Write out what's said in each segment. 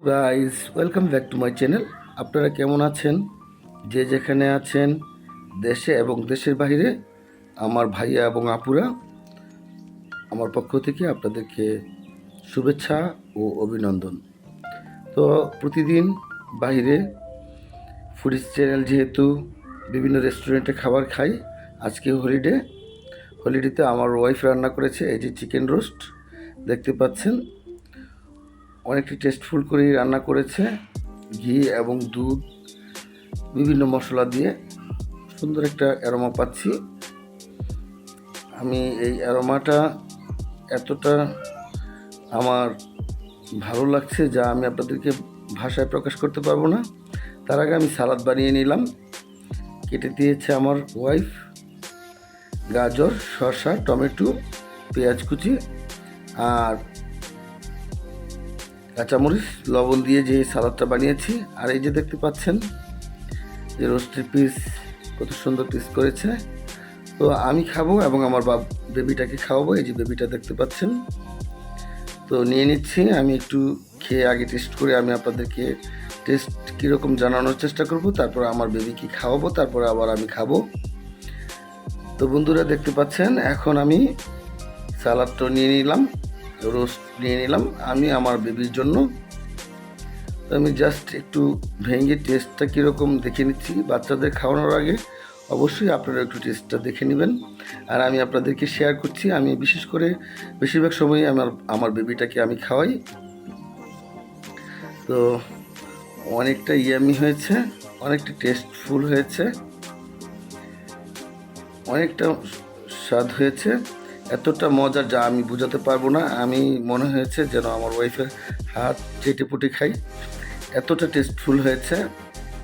Guys, welcome back to my channel. আপনারা কেমন আছেন? যে যেখানে আছেন, দেশে এবং দেশের বাইরে, আমার ভাইয়া এবং আপুরা, আমার পক্ষ থেকে আপনাদেরকে শুভেচ্ছা ও অভিনন্দন। তো প্রতিদিন বাইরে ফুডিজ চ্যানেল যেহেতু বিভিন্ন রেস্টুরেন্টে খাবার খাই, আজকে হলিডেতে আমার ওয়াইফ রান্না করেছে এই যে চিকেন রোস্ট দেখতে পাচ্ছেন। অনেকটি টেস্টফুল করেই রান্না করেছে, ঘি এবং দুধ বিভিন্ন মশলা দিয়ে সুন্দর একটা অ্যারোমা পাচ্ছি। আমি এই অ্যারোমাটা এতটা আমার ভালো লাগছে যা আমি আপনাদেরকে ভাষায় প্রকাশ করতে পারবো না। তার আগে আমি সালাদ বানিয়ে নিলাম। কেটে দিয়েছে আমার ওয়াইফ গাজর, শসা, টমেটো, পেঁয়াজ কুচি আর কাঁচামরিচ, লবণ দিয়ে যে সালাদটা বানিয়েছি। আর এই যে দেখতে পাচ্ছেন যে রোস্টের পিস, কত সুন্দর পিস করেছে। তো আমি খাবো এবং আমার বেবিটাকে খাওয়াবো। এই যে বেবিটা দেখতে পাচ্ছেন। তো নিয়ে নিচ্ছি, আমি একটু খেয়ে আগে টেস্ট করে আমি আপনাদেরকে টেস্ট কীরকম জানানোর চেষ্টা করব, তারপর আমার বেবিকে খাওয়াবো, তারপরে আবার আমি খাবো। তো বন্ধুরা দেখতে পাচ্ছেন, এখন আমি সালাদটা নিয়ে নিলাম, রোস্ট নিয়ে নিলাম আমি আমার বেবির জন্য। তো আমি জাস্ট একটু ভেঙে টেস্টটা কীরকম দেখে নিচ্ছি। বাচ্চাদের খাওয়ানোর আগে অবশ্যই আপনারা একটু টেস্টটা দেখে নেবেন। আর আমি আপনাদেরকে শেয়ার করছি, আমি বিশেষ করে বেশিরভাগ সময়ই আমার বেবিটাকে আমি খাওয়াই। তো অনেকটা ইয়ামি হয়েছে, অনেকটা টেস্টফুল হয়েছে, অনেকটা স্বাদ হয়েছে। এতটা মজা যা আমি বোঝাতে পারবো না। আমি মনে হয়েছে যেন আমার ওয়াইফের হাত চেটেপুটে খাই, এতটা টেস্টফুল হয়েছে।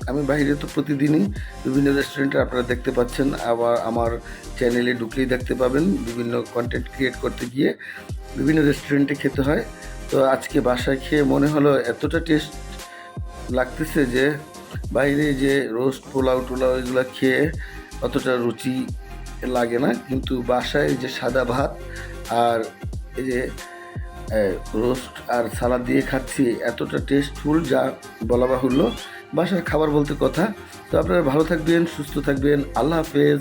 আমি বাইরে তো প্রতিদিনই বিভিন্ন রেস্টুরেন্টে আপনারা দেখতে পাচ্ছেন, আবার আমার চ্যানেলে ঢুকলেই দেখতে পাবেন বিভিন্ন কন্টেন্ট ক্রিয়েট করতে গিয়ে বিভিন্ন রেস্টুরেন্টে খেতে হয়। তো আজকে বাসায় খেয়ে মনে হলো এতটা টেস্ট লাগতেছে যে বাইরে যে রোস্ট পোলাও টোলাও এগুলো খেয়ে অতটা রুচি লাগে না, কিন্তু বাসায় যে সাদা ভাত আর এই যে রোস্ট আর সালাদ দিয়ে খাচ্ছি এতটা টেস্টফুল যা বলা বাহুল্য। বাসার খাবার বলতে কথা। তো আপনারা ভালো থাকবেন, সুস্থ থাকবেন। আল্লাহ হাফেজ।